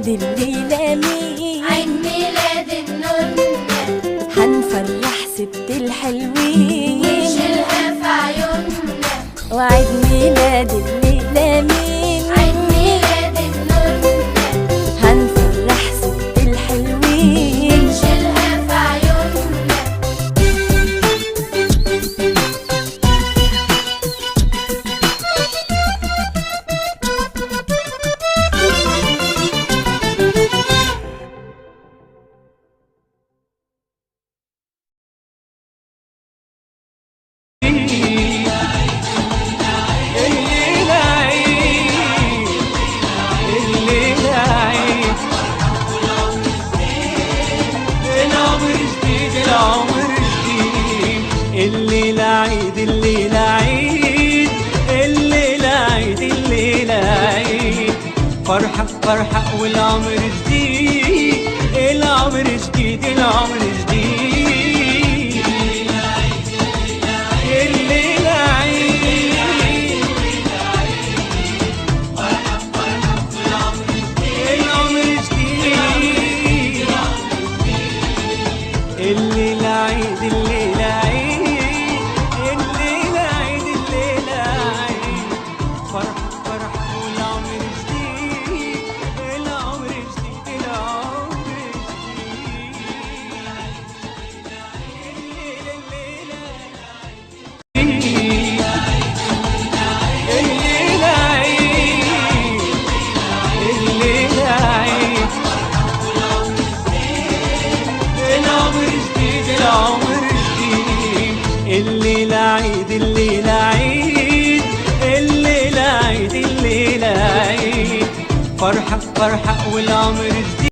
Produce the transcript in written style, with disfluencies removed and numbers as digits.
ميلاد الليلة مين؟ عيد ميلاد النونة، هنفرح ست الحلوين ونشيلها في عيوننا. وعيد ميلاد الليلة مين؟ عيد ميلاد النونة، هنفرح ست الحلوين ونشيلها في عيوننا. الليلة عيد الليلة عيد الليلة عيد الليلة عيد فرحة فرحة والعمر جديد العمر جديد العمر جديد الليلة عيد فرحة فرحة والعمر جديد العمر جديد الليلة عيد الليلة عيد الليلة عيد الليلة عيد فرحة فرحة والعمر جديد العمر جديد العمر الليلة عيد الليلة عيد الليلة عيد الليلة عيد فرحة فرحة والعمر جديد